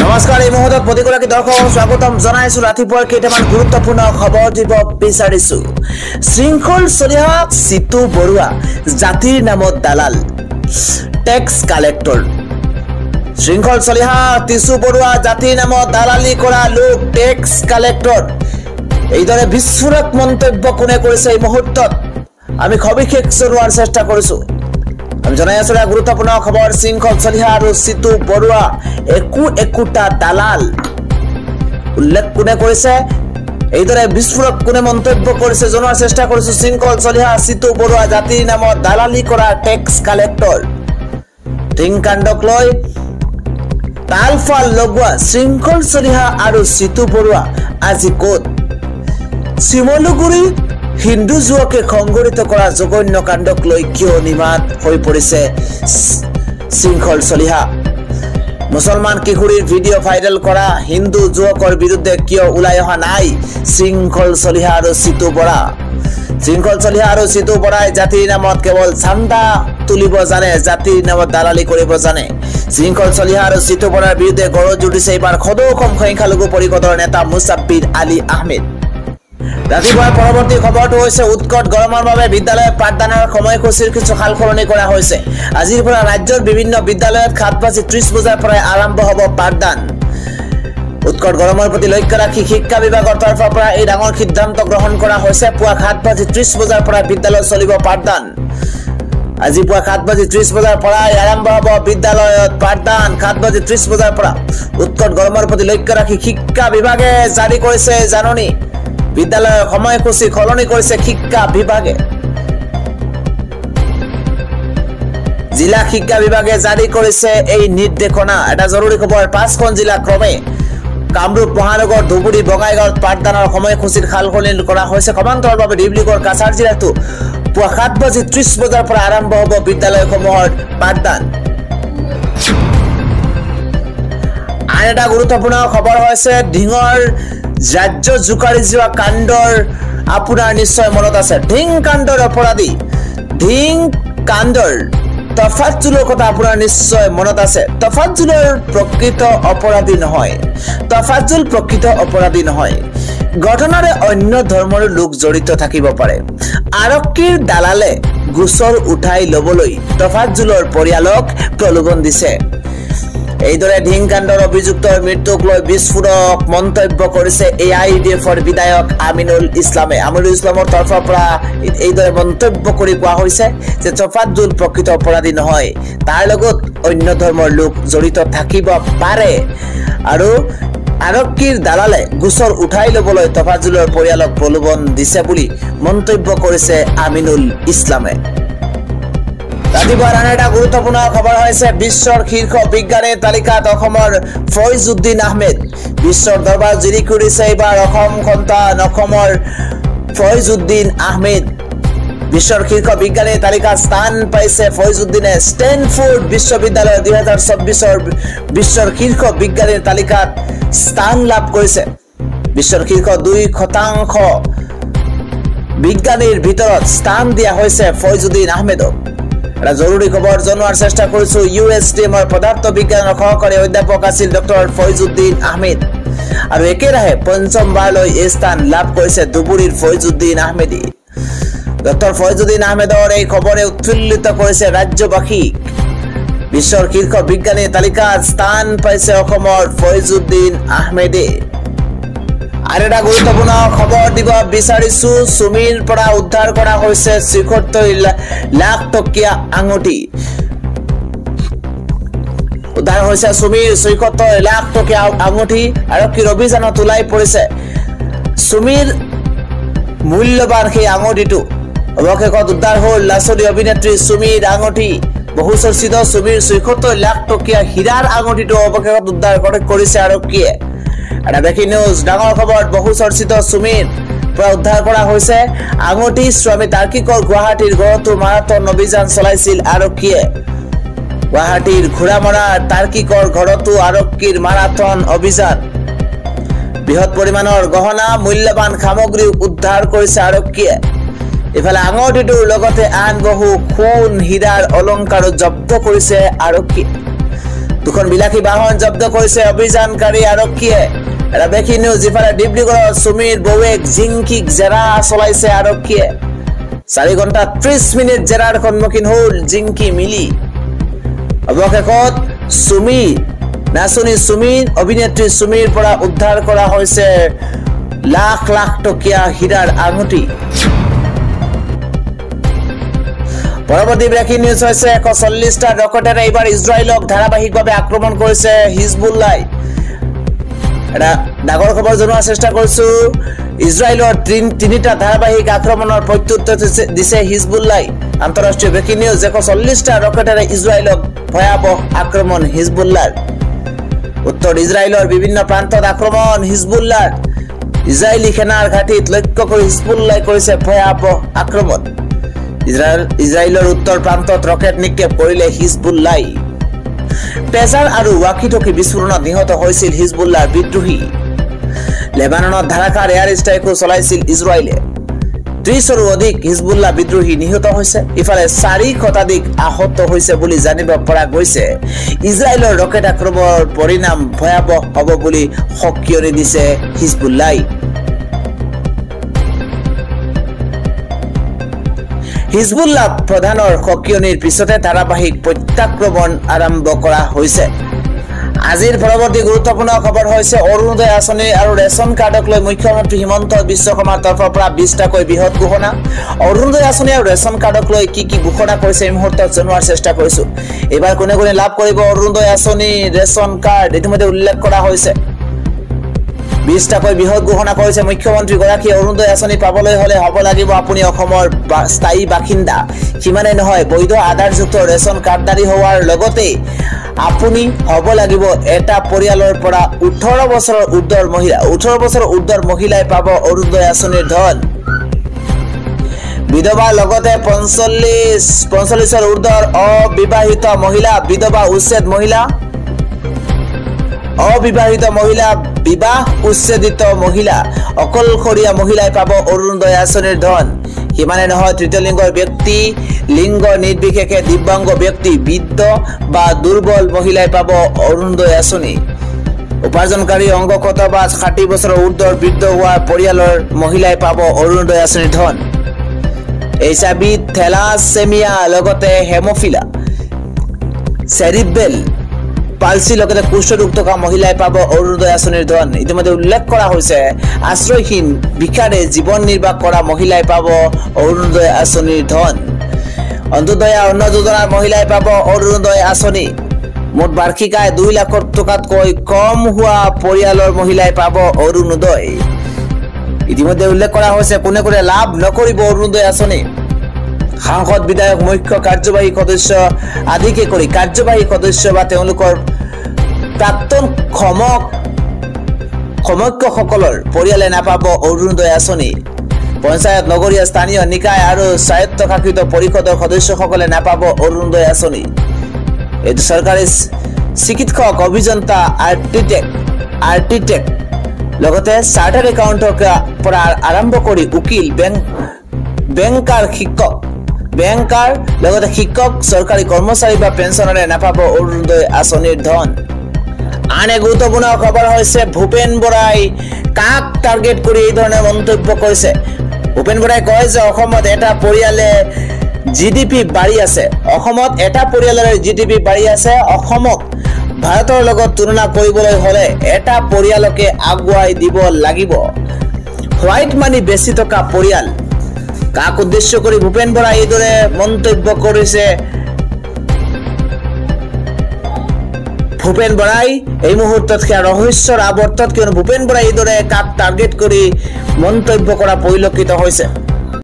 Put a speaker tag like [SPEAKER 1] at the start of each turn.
[SPEAKER 1] নমস্কাৰ এই মুহূৰ্তত প্ৰতিগৰাকী দৰ্শকক স্বাগতম জনাইছো ৰাতিপুৱাৰ কেইটামান গুৰুত্বপূৰ্ণ খবৰ দিব বিচাৰিছো শৃংখল চলিহা সিতু বৰুৱা জাতিৰ নামত দালাল টেক্স কালেক্টৰ শৃংখল চলিহা তিসু বৰুৱা জাতিৰ নামত দালালি কৰা লোক টেক্স কালেক্টৰ এইদৰে বিস্ফোৰক মন্তব্য কোনে কৰিছে এই মুহূৰ্তত আমি সবিশেষ জনোৱাৰ চেষ্টা কৰিছো আমি জনাই আছো গুৰুত্বপূৰ্ণ খবৰ শৃংখল চলিহা আৰু সিতু বৰুৱা একোটা দালাল উল্লেখ কোনে কৰিছে এইদৰে বিস্ফোৰক কোনে মন্তব্য কৰিছে জনোৱাৰ চেষ্টা কৰিছো শৃংখল চলিহা সিতু বৰুৱা জাতিৰ নামত দালালি কৰা টেক্স কালেক্টৰ টিংকাণ্ডক লৈ তালফাল লগোৱা শৃংখল চলিহা আৰু সিতু বৰুৱা আজি ক'ত শিমলুগুৰি হিন্দু যুৱকে সংগঠিত কৰা জঘন্য কাণ্ডক লৈ কিয় নিমাত হৈ পৰিছে শৃংখল চলিহা মুছলমান কিশোৰীৰ ভিডিঅ' ভাইৰেল কৰা হিন্দু যুৱকৰ বিৰুদ্ধে কিয় ওলাই অহা নাই শৃংখল চলিহা আৰু সিতু বৰা শৃংখল চলিহা আৰু সিতু বৰাই জাতিৰ নামত কেৱল চান্দা তুলিব জানে জাতিৰ নামত দালালি কৰিব জানে শৃংখল চলিহা আৰু সিতু বৰাৰ বিৰুদ্ধে গৰজ উঠিছে এইবাৰ সদৌ সংখ্যালঘু পৰিষদৰ নেতা মুছাব্বিৰ আলী আহমেদ ৰাতিপুৱাৰ পৰৱৰ্তী খবৰটো হৈছে উৎকট গৰমৰ বাবে বিদ্যালয়ত পাঠদানৰ সময়সূচীৰ কিছু সালসলনি কৰা হৈছে আজিৰ পৰা ৰাজ্যৰ বিভিন্ন বিদ্যালয়ত 7:30 বজাৰ পৰা আৰম্ভ হ'ব পাঠদান উৎকট গৰমৰ প্ৰতি লক্ষ্য ৰাখি শিক্ষা বিভাগৰ তৰফৰ পৰা এই ডাঙৰ সিদ্ধান্ত গ্ৰহণ কৰা হৈছে পুৱা 7:30 বজাৰ পৰা বিদ্যালয়ত চলিব পাঠদান আজি পুৱা 7:30 বজাৰ পৰা আৰম্ভ হ'ব বিদ্যালয়ত পাঠদান 7:30 বজাৰ পৰা উৎকট গৰমৰ প্ৰতি লক্ষ্য ৰাখি শিক্ষা বিভাগে জাৰি কৰিছে জাননী বিদ্যালয়ৰ সময়সূচী সলনি কৰিছে শিক্ষা বিভাগে জিলা শিক্ষা বিভাগে জাৰি কৰিছে এই নিৰ্দেশনা এটা জৰুৰী খবৰ 5খন জিলা ক্ৰমে কামৰূপ মহানগৰ ধুবুৰী বঙাইগাঁৱত পাঠদানৰ সময়সূচীৰ সালসলনি কৰা হৈছে সমান্তৰালভাৱে ডিব্ৰুগড় কাছাৰ জিলাতো পুৱা 7:30 বজাৰ পৰা আৰম্ভ হ'ব বিদ্যালয়সমূহৰ পাঠদান আন এটা গুৰুত্বপূৰ্ণ খবৰ হৈছে ঢিঙৰ ৰাজ্য জুকাৰি যোৱা কাণ্ডৰ আপোনাৰ নিশ্চয় মনত আছে ঢিং কাণ্ডৰ অপৰাধী ঢিং কাণ্ডৰ তফাজ্জুলৰ কথা আপোনাৰ নিশ্চয় মনত আছে তফাজ্জুলৰ প্ৰকৃত অপৰাধী নহয় ঘটনাৰে অন্য ধৰ্মৰ লোক জড়িত থাকিব পাৰে আৰক্ষীৰ দালালে গোচৰ উঠাই ল'বলৈ তফাজ্জুলৰ পৰিয়ালক প্ৰলোভন দিছে এইদৰে ঢিংকাণ্ডৰ অভিযুক্তৰ মৃত্যুক লৈ বিস্ফোৰক মন্তব্য কৰিছে AIDFৰ বিধায়ক আমিনুল ইছলামৰ তৰফৰ পৰা এইদৰে মন্তব্য কৰি কোৱা হৈছে যে তফাজ্জুল প্ৰকৃত অপৰাধী নহয় তাৰ লগত অন্য ধৰ্মৰ লোক জড়িত থাকিব পাৰে আৰু আৰক্ষীৰ দালালে গোচৰ উঠাই ল'বলৈ তফাজ্জুলৰ পৰিয়ালক প্ৰলোভন দিছে বুলি মন্তব্য কৰিছে আমিনুল ইছলামে ৰাতিপুৱাৰ আন এটা গুৰুত্বপূৰ্ণ খবৰ হৈছে বিশ্বৰ শীৰ্ষ বিজ্ঞানীৰ তালিকাত অসমৰ ফয়জুদ্দিন আহমেদ বিশ্বৰ দৰবাৰ জিৰি কৰিছে এইবাৰ অসম সন্তান অসমৰ ফয়জুদ্দিন আহমেদ বিশ্বৰ শীৰ্ষ বিজ্ঞানীৰ তালিকাত স্থান পাইছে ফয়জুদ্দিনে ষ্টেনফোৰ্ড বিশ্ববিদ্যালয় 2024ৰ বিশ্বৰ শীৰ্ষ বিজ্ঞানীৰ তালিকাত স্থান লাভ কৰিছে বিশ্বৰ শীৰ্ষ 2% বিজ্ঞানীৰ ভিতৰত স্থান দিয়া হৈছে ফয়জুদ্দিন আহমেদক এটা জৰুৰী খবৰ জনোৱাৰ চেষ্টা কৰিছো USDMৰ পদাৰ্থ বিজ্ঞানৰ সহকাৰী অধ্যাপক আছিল ডক্টৰ ফয়জুদ্দিন আহমেদ আৰু একেৰাহে পঞ্চমবাৰলৈ এই স্থান লাভ কৰিছে ধুবুৰীৰ ফয়জুদ্দিন আহমেদে ডক্টৰ ফয়জুদ্দিন আহমেদৰ এই খবৰে উৎফুল্লিত কৰিছে ৰাজ্যবাসীক বিশ্বৰ শীৰ্ষ বিজ্ঞানীৰ তালিকাত স্থান পাইছে অসমৰ ফয়জুদ্দিন আহমেদে আৰু এটা গুৰুত্বপূৰ্ণ খবৰ দিব বিচাৰিছো সুমিৰ পৰা উদ্ধাৰ কৰা হৈছে ৭৬ লাখ টকীয়া আঙুঠি উদ্ধাৰ হৈছে সুমিৰ ৭৬ লাখ টকীয়া আঙুঠি আৰক্ষীৰ অভিযানত ওলাই পৰিছে সুমিৰ মূল্যৱান সেই আঙুঠিটো অৱশেষত উদ্ধাৰ হ'ল লাচনী অভিনেত্ৰী সুমিৰ আঙুঠি বহু চৰ্চিত সুমিৰ ৭৬ লাখ টকীয়া হীৰাৰ আঙুঠিটো অৱশেষত উদ্ধাৰ কৰিছে আৰক্ষীয়ে এটা ব্ৰেকিং নিউজ ডাঙৰ খবৰ বহু চৰ্চিত সুমিৰ পৰা উদ্ধাৰ কৰা হৈছে আঙুঠি স্বামী তাৰ্কিকৰ গুৱাহাটীৰ ঘৰতো মাৰাথন অভিযান চলাইছিল আৰক্ষীয়ে গুৱাহাটীৰ ঘোৰামৰা তাৰ্কিকৰ ঘৰতো আৰক্ষীৰ মাৰাথন অভিযান বৃহৎ পৰিমাণৰ গহনা মূল্যৱান সামগ্ৰী উদ্ধাৰ কৰিছে আৰক্ষীয়ে ইফালে আঙুঠিটোৰ লগতে আন বহু সোণ হীৰাৰ অলংকাৰো জব্দ কৰিছে আৰক্ষী দুখন বিলাসী বাহন জব্দ কৰিছে অভিযানকাৰী আৰক্ষীয়ে। এটা ব্ৰেকিং নিউজ, ইফালে ডিব্ৰুগড়ত সুমীৰ বৌৱেক জিংকিক জেৰা চলাইছে আৰক্ষীয়ে। 4 ঘণ্টা 30 মিনিট জেৰাৰ সন্মুখীন হ'ল জিংকি মিলি। অৱশেষত নাচনী সুমীৰ অভিনেত্ৰী সুমীৰ পৰা উদ্ধাৰ কৰা হৈছে লাখ লাখ টকীয়া হীৰাৰ আঙুঠি। পৰৱৰ্তী ব্ৰেকিং নিউজ হৈছে 140টা ৰকেটেৰে এইবাৰ ইজৰাইলক ধাৰাবাহিকভাৱে আক্ৰমণ কৰিছে হিজবুল্লাহ। এটা ডাঙৰ খবৰ জনোৱাৰ চেষ্টা কৰিছো। ইজৰাইলৰ 3টা ধাৰাবাহিক আক্ৰমণৰ প্ৰত্যুত্তৰ দিছে হিজবুল্লাহ। আন্তঃৰাষ্ট্ৰীয় ব্ৰেকিং নিউজ, 140টা ৰকেটেৰে ইজৰাইলক ভয়াবহ আক্ৰমণ হিজবুল্লাহ। উত্তৰ ইজৰাইলৰ বিভিন্ন প্ৰান্তত আক্ৰমণ হিজবুল্লাহ। ইজৰাইলী সেনাৰ ঘাটিত লক্ষ্য কৰি হিজবুল্লাহ কৰিছে ভয়াবহ আক্ৰমণ। ইজৰাইলৰ উত্তৰ প্ৰান্তত ৰকেট নিক্ষেপ কৰিলে হিজবুল্লাহ। পেজাৰ আৰু ৱাকি-টকি বিস্ফোৰণত নিহত হৈছিল হিজবুল্লাহৰ বিদ্ৰোহী। লেবাননত ধাৰাসাৰ এয়াৰ ষ্ট্ৰাইকো চলাইছিল ইজৰাইলে। 30ৰো অধিক হিজবুল্লাহ বিদ্ৰোহী নিহত হৈছে। ইফালে 4 শতাধিক আহত হৈছে বুলি জানিব পৰা গৈছে। ইজৰাইলৰ ৰকেট আক্ৰমণৰ পৰিণাম ভয়াবহ হ'ব বুলি সকিয়নি দিছে হিজবুল্লাহ। হিজবুল্লাহ প্ৰধানৰ সকিয়নিৰ পিছতে ধাৰাবাহিক প্ৰত্যাক্ৰমণ আৰম্ভ কৰা হৈছে। আজিৰ পৰৱৰ্তী গুৰুত্বপূৰ্ণ খবৰ হৈছে অৰুণোদয় আঁচনি আৰু ৰেচন কাৰ্ডক লৈ মুখ্যমন্ত্ৰী হিমন্ত বিশ্ব শৰ্মাৰ তৰফৰ পৰা 20টাকৈ বৃহৎ ঘোষণা। অৰুণোদয় আঁচনি আৰু ৰেচন কাৰ্ডক লৈ কি ঘোষণা কৰিছে এই মুহূৰ্তত জনোৱাৰ চেষ্টা কৰিছো। এইবাৰ কোনে কোনে লাভ কৰিব অৰুণোদয় আঁচনি, ৰেচন কাৰ্ড ইতিমধ্যে উল্লেখ কৰা হৈছে। 20টাকৈ বৃহৎ ঘোষণা কৰিছে মুখ্যমন্ত্ৰীগৰাকীয়ে। অৰুণোদয় আঁচনি পাবলৈ হলে হ'ব লাগিব আপুনি অসমৰ স্থায়ী বাসিন্দা। সিমানে নহয়, বৈধ আধাৰযুক্ত ৰেচন কাৰ্ডধাৰী হোৱাৰ লগতে আপুনি হ'ব লাগিব এটা পৰিয়ালৰ পৰা 18 বছৰৰ ঊৰ্ধ্বৰ মহিলা। 18 বছৰৰ ঊৰ্ধ্বৰ মহিলাই পাব অৰুণোদয় আঁচনিৰ ধন। বিধৱাৰ লগতে 45ৰ ঊৰ্ধ্বৰ অবিবাহিত মহিলা, বিধৱা উচ্ছেদ মহিলা, অবিবাহিত মহিলা, বিবাহ উচ্ছেদিত মহিলা, অকলশৰীয়া মহিলাই পাব অৰুণোদয় আঁচনিৰ ধন। সিমানে নহয়, তৃতীয় লিংগৰ ব্যক্তি, লিংগ নিৰ্বিশেষে দিব্যাংগ ব্যক্তি, বৃদ্ধ বা দুৰ্বল মহিলাই পাব অৰুণোদয় আঁচনি। উপাৰ্জনকাৰী অংগগত বা 60 বছৰৰ ঊৰ্ধ্বৰ বৃদ্ধ হোৱা পৰিয়ালৰ মহিলাই পাব অৰুণোদয় আঁচনিৰ ধন। HIV, থেলাছেমিয়া লগতে হেমোফিলা, চেৰিব্ৰেল পালসি লগতে কুষ্ঠৰোগ থকা মহিলাই পাব অৰুণোদয় আঁচনিৰ ধন। ইতিমধ্যে উল্লেখ কৰা হৈছে আশ্ৰয়হীন ভিক্ষাৰে জীৱন নিৰ্বাহ কৰা মহিলাই পাব অৰুণোদয় আঁচনিৰ ধন। অন্তোদয়া অন্ন যোজনাৰ মহিলাই পাব অৰুণোদয় আঁচনি। মুঠ বাৰ্ষিক আয় 2 লাখ টকাতকৈ কম হোৱা পৰিয়ালৰ মহিলাই পাব অৰুণোদয়। ইতিমধ্যে উল্লেখ কৰা হৈছে কোনে কোনে লাভ নকৰিব অৰুণোদয় আঁচনি। সাংসদ, বিধায়ক, মুখ্য কাৰ্যবাহী সদস্য আদিকে কৰি কাৰ্যবাহী সদস্য বা তেওঁলোকৰ প্ৰাক্তন সমকক্ষসকলৰ পৰিয়ালে নাপাব অৰুণোদয় আঁচনি। পঞ্চায়ত, নগৰীয়া স্থানীয় নিকায় আৰু স্বায়ত্তশাসিত পৰিষদৰ সদস্যসকলে নাপাব অৰুণোদয় আঁচনি। এইটো চৰকাৰী চিকিৎসক, অভিযন্তা, আৰ্কিটেক্ট লগতে চাৰ্টাৰ্ড একাউণ্টৰ পৰা আৰম্ভ কৰি উকিল, বেংকাৰ লগতে শিক্ষক, চৰকাৰী কৰ্মচাৰী বা পেঞ্চনাৰে নাপাব অৰুণোদয় আঁচনিৰ ধন। আন এক গুৰুত্বপূৰ্ণ খবৰ হৈছে ভূপেন বৰাই কাক টাৰ্গেট কৰি এই ধৰণে মন্তব্য কৰিছে। ভূপেন বৰাই কয় যে অসমত এটা পৰিয়ালে জিডিপি বাঢ়ি আছে। অসমত এটা পৰিয়ালৰে জিডিপি বাঢ়ি আছে। অসমক ভাৰতৰ লগত তুলনা কৰিবলৈ হলে এটা পৰিয়ালকে আগুৱাই দিব লাগিব। হোৱাইট মানি বেছি থকা পৰিয়াল। কাক উদ্দেশ্য কৰি ভূপেন বৰাই এইদৰে মন্তব্য কৰিছে? ভূপেন বৰাই এই মুহূৰ্তত সেয়া ৰহস্যৰ আৱৰ্তত, কিয়নো ভূপেন বৰাই এইদৰে কাক টাৰ্গেট কৰি মন্তব্য কৰা পৰিলক্ষিত হৈছে।